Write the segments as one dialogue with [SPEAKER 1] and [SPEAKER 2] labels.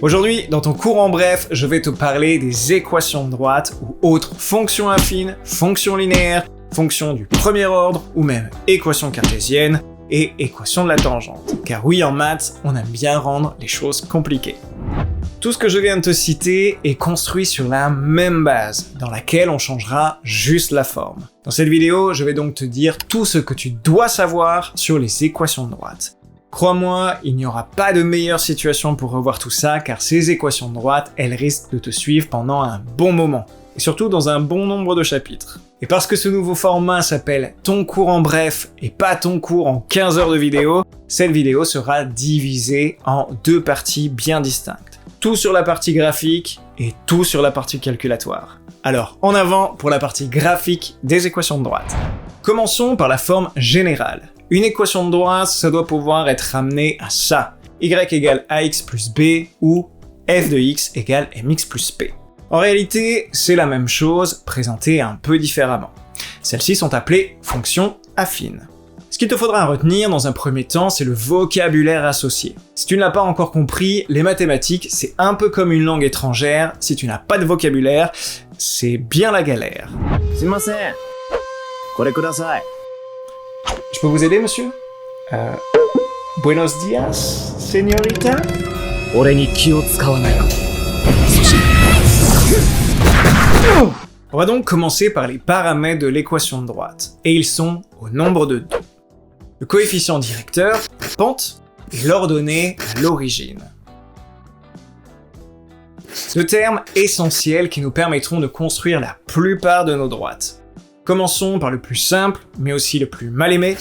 [SPEAKER 1] Aujourd'hui, dans ton cours en bref, je vais te parler des équations de droite ou autres fonctions affines, fonctions linéaires, fonctions du premier ordre ou même équations cartésiennes et équations de la tangente. Car oui, en maths, on aime bien rendre les choses compliquées. Tout ce que je viens de te citer est construit sur la même base, dans laquelle on changera juste la forme. Dans cette vidéo, je vais donc te dire tout ce que tu dois savoir sur les équations de droite. Crois-moi, il n'y aura pas de meilleure situation pour revoir tout ça, car ces équations de droite, elles risquent de te suivre pendant un bon moment, et surtout dans un bon nombre de chapitres. Et parce que ce nouveau format s'appelle ton cours en bref et pas ton cours en 15 heures de vidéo, cette vidéo sera divisée en deux parties bien distinctes. Tout sur la partie graphique et tout sur la partie calculatoire. Alors, en avant pour la partie graphique des équations de droite. Commençons par la forme générale. Une équation de droite, ça doit pouvoir être ramené à ça. Y égale ax plus b ou f de x égale mx plus p. En réalité, c'est la même chose, présentée un peu différemment. Celles-ci sont appelées fonctions affines. Ce qu'il te faudra retenir dans un premier temps, c'est le vocabulaire associé. Si tu ne l'as pas encore compris, les mathématiques, c'est un peu comme une langue étrangère. Si tu n'as pas de vocabulaire, c'est bien la galère.
[SPEAKER 2] Sumimasen. Kore kudasai.
[SPEAKER 1] Je peux vous aider, monsieur? Buenos días, señorita?
[SPEAKER 2] Ore ni ki o tsukawanai ka.
[SPEAKER 1] On va donc commencer par les paramètres de l'équation de droite, et ils sont au nombre de 2. Le coefficient directeur, la pente, et l'ordonnée à l'origine. Deux termes essentiels qui nous permettront de construire la plupart de nos droites. Commençons par le plus simple, mais aussi le plus mal aimé,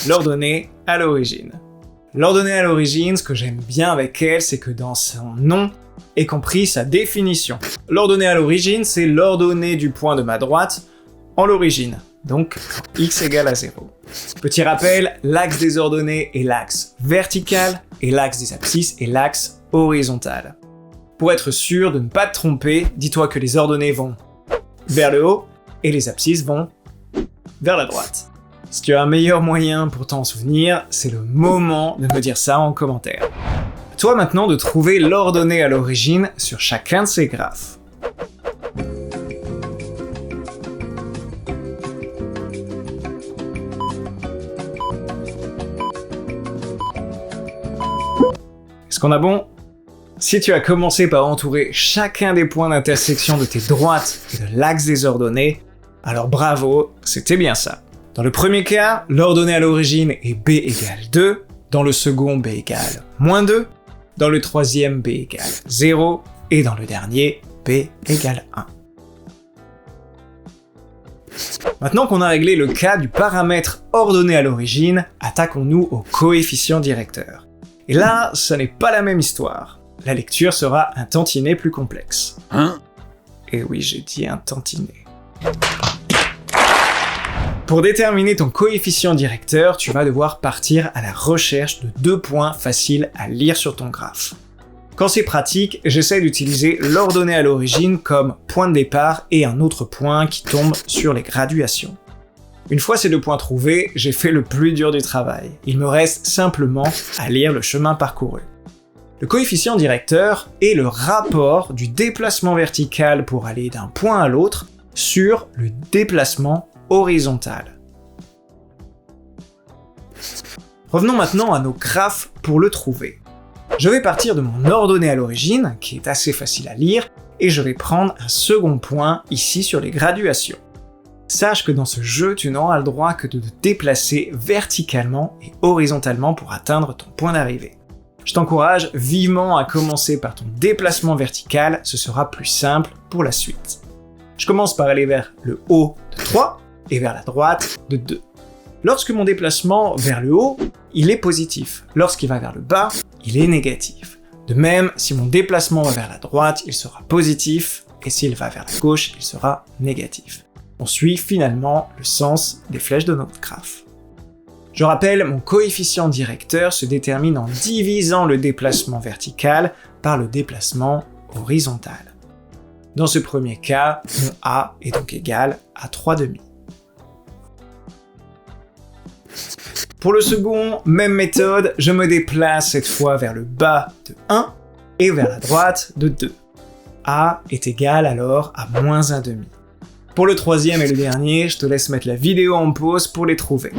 [SPEAKER 1] l'ordonnée à l'origine. L'ordonnée à l'origine, ce que j'aime bien avec elle, c'est que dans son nom est compris sa définition. L'ordonnée à l'origine, c'est l'ordonnée du point de ma droite en l'origine, donc x égale à 0. Petit rappel, l'axe des ordonnées est l'axe vertical et l'axe des abscisses est l'axe horizontal. Pour être sûr de ne pas te tromper, dis-toi que les ordonnées vont vers le haut et les abscisses vont vers la droite. Si tu as un meilleur moyen pour t'en souvenir, c'est le moment de me dire ça en commentaire. À toi maintenant de trouver l'ordonnée à l'origine sur chacun de ces graphes. Est-ce qu'on a bon? Si tu as commencé par entourer chacun des points d'intersection de tes droites et de l'axe des ordonnées, alors bravo, c'était bien ça. Dans le premier cas, l'ordonnée à l'origine est b égale 2, dans le second b égale moins 2, dans le troisième b égale 0, et dans le dernier b égale 1. Maintenant qu'on a réglé le cas du paramètre ordonné à l'origine, attaquons-nous au coefficient directeur. Et là, ce n'est pas la même histoire. La lecture sera un tantinet plus complexe. Et oui, j'ai dit un tantinet. Pour déterminer ton coefficient directeur, tu vas devoir partir à la recherche de deux points faciles à lire sur ton graphe. Quand c'est pratique, j'essaie d'utiliser l'ordonnée à l'origine comme point de départ et un autre point qui tombe sur les graduations. Une fois ces deux points trouvés, j'ai fait le plus dur du travail. Il me reste simplement à lire le chemin parcouru. Le coefficient directeur est le rapport du déplacement vertical pour aller d'un point à l'autre sur le déplacement horizontal. Revenons maintenant à nos graphes pour le trouver. Je vais partir de mon ordonnée à l'origine, qui est assez facile à lire, et je vais prendre un second point ici sur les graduations. Sache que dans ce jeu, tu n'auras le droit que de te déplacer verticalement et horizontalement pour atteindre ton point d'arrivée. Je t'encourage vivement à commencer par ton déplacement vertical, ce sera plus simple pour la suite. Je commence par aller vers le haut de 3 et vers la droite de 2. Lorsque mon déplacement vers le haut, il est positif. Lorsqu'il va vers le bas, il est négatif. De même, si mon déplacement va vers la droite, il sera positif, et s'il va vers la gauche, il sera négatif. On suit finalement le sens des flèches de notre graphe. Je rappelle, mon coefficient directeur se détermine en divisant le déplacement vertical par le déplacement horizontal. Dans ce premier cas, mon A est donc égal à 3,5. Pour le second, même méthode, je me déplace cette fois vers le bas de 1 et vers la droite de 2. A est égal alors à moins 1/2. Pour le troisième et le dernier, je te laisse mettre la vidéo en pause pour les trouver.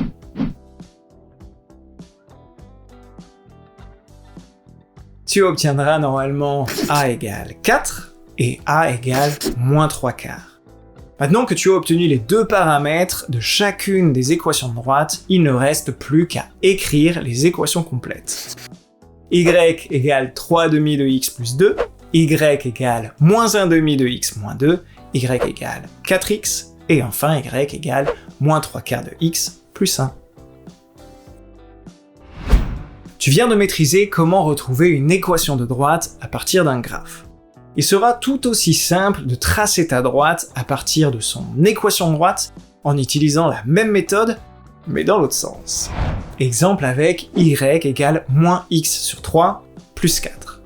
[SPEAKER 1] Tu obtiendras normalement A égale 4 et A égale moins 3/4. Maintenant que tu as obtenu les deux paramètres de chacune des équations de droite, il ne reste plus qu'à écrire les équations complètes. Y égale 3/2 de x plus 2, y égale moins 1/2 de x moins 2, y égale 4x, et enfin y égale moins 3/4 de x plus 1. Tu viens de maîtriser comment retrouver une équation de droite à partir d'un graphe. Il sera tout aussi simple de tracer ta droite à partir de son équation de droite en utilisant la même méthode, mais dans l'autre sens. Exemple avec y égale moins x sur 3 plus 4.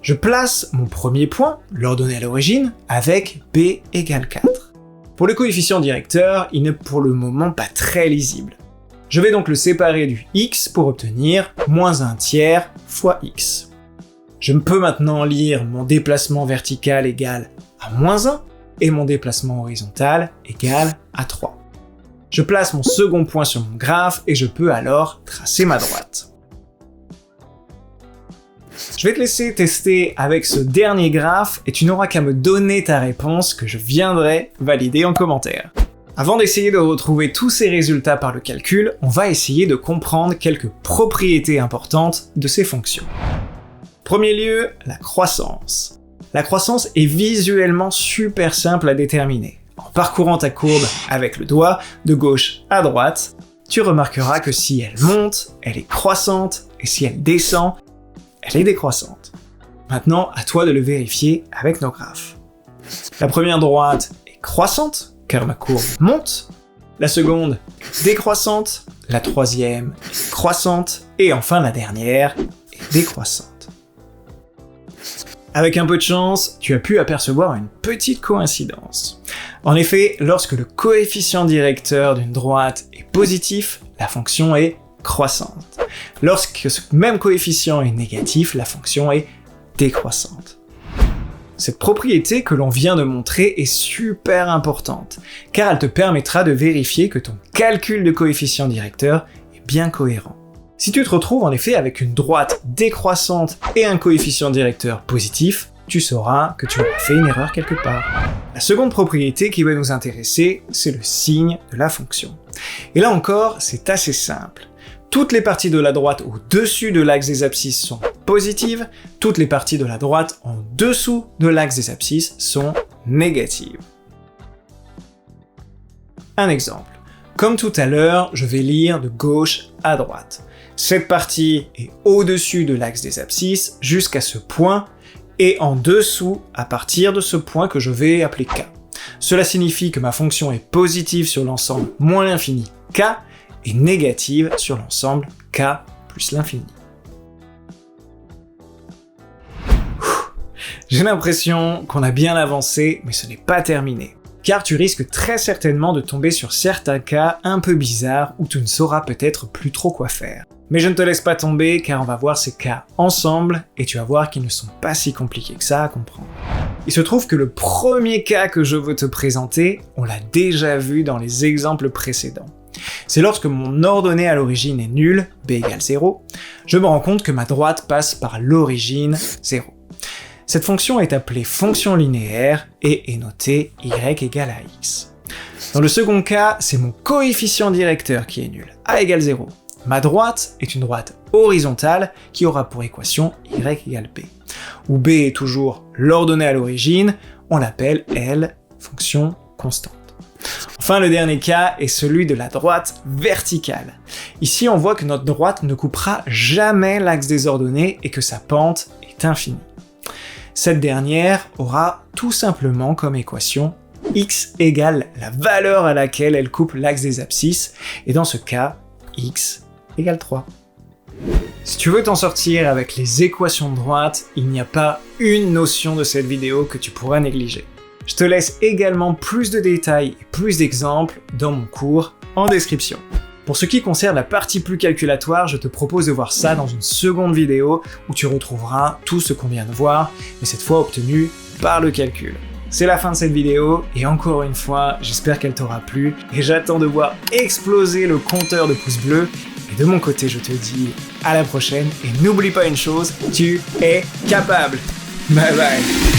[SPEAKER 1] Je place mon premier point, l'ordonnée à l'origine, avec b égale 4. Pour le coefficient directeur, il n'est pour le moment pas très lisible. Je vais donc le séparer du x pour obtenir moins 1/3 fois x. Je peux maintenant lire mon déplacement vertical égal à moins 1 et mon déplacement horizontal égal à 3. Je place mon second point sur mon graphe et je peux alors tracer ma droite. Je vais te laisser tester avec ce dernier graphe et tu n'auras qu'à me donner ta réponse que je viendrai valider en commentaire. Avant d'essayer de retrouver tous ces résultats par le calcul, on va essayer de comprendre quelques propriétés importantes de ces fonctions. Premier lieu, la croissance. La croissance est visuellement super simple à déterminer. En parcourant ta courbe avec le doigt, de gauche à droite, tu remarqueras que si elle monte, elle est croissante, et si elle descend, elle est décroissante. Maintenant, à toi de le vérifier avec nos graphes. La première droite est croissante, car ma courbe monte. La seconde est décroissante, la troisième est croissante, et enfin la dernière est décroissante. Avec un peu de chance, tu as pu apercevoir une petite coïncidence. En effet, lorsque le coefficient directeur d'une droite est positif, la fonction est croissante. Lorsque ce même coefficient est négatif, la fonction est décroissante. Cette propriété que l'on vient de montrer est super importante, car elle te permettra de vérifier que ton calcul de coefficient directeur est bien cohérent. Si tu te retrouves en effet avec une droite décroissante et un coefficient directeur positif, tu sauras que tu as fait une erreur quelque part. La seconde propriété qui va nous intéresser, c'est le signe de la fonction. Et là encore, c'est assez simple. Toutes les parties de la droite au-dessus de l'axe des abscisses sont positives, toutes les parties de la droite en dessous de l'axe des abscisses sont négatives. Un exemple. Comme tout à l'heure, je vais lire de gauche à droite. Cette partie est au-dessus de l'axe des abscisses jusqu'à ce point et en dessous à partir de ce point que je vais appeler k. Cela signifie que ma fonction est positive sur l'ensemble moins l'infini k et négative sur l'ensemble k plus l'infini. J'ai l'impression qu'on a bien avancé, mais ce n'est pas terminé. Car tu risques très certainement de tomber sur certains cas un peu bizarres où tu ne sauras peut-être plus trop quoi faire. Mais je ne te laisse pas tomber car on va voir ces cas ensemble et tu vas voir qu'ils ne sont pas si compliqués que ça à comprendre. Il se trouve que le premier cas que je veux te présenter, on l'a déjà vu dans les exemples précédents. C'est lorsque mon ordonnée à l'origine est nulle, b égale 0, je me rends compte que ma droite passe par l'origine 0. Cette fonction est appelée fonction linéaire et est notée y égale à x. Dans le second cas, c'est mon coefficient directeur qui est nul, a égale 0. Ma droite est une droite horizontale qui aura pour équation y égale b. Où b est toujours l'ordonnée à l'origine, on l'appelle, elle, fonction constante. Enfin, le dernier cas est celui de la droite verticale. Ici, on voit que notre droite ne coupera jamais l'axe des ordonnées et que sa pente est infinie. Cette dernière aura tout simplement comme équation x égale la valeur à laquelle elle coupe l'axe des abscisses, et dans ce cas, x égale 3. Si tu veux t'en sortir avec les équations de droite, il n'y a pas une notion de cette vidéo que tu pourras négliger. Je te laisse également plus de détails et plus d'exemples dans mon cours en description. Pour ce qui concerne la partie plus calculatoire, je te propose de voir ça dans une seconde vidéo où tu retrouveras tout ce qu'on vient de voir, mais cette fois obtenu par le calcul. C'est la fin de cette vidéo, et encore une fois, j'espère qu'elle t'aura plu, et j'attends de voir exploser le compteur de pouces bleus, et de mon côté je te dis à la prochaine, et n'oublie pas une chose, tu es capable. Bye bye.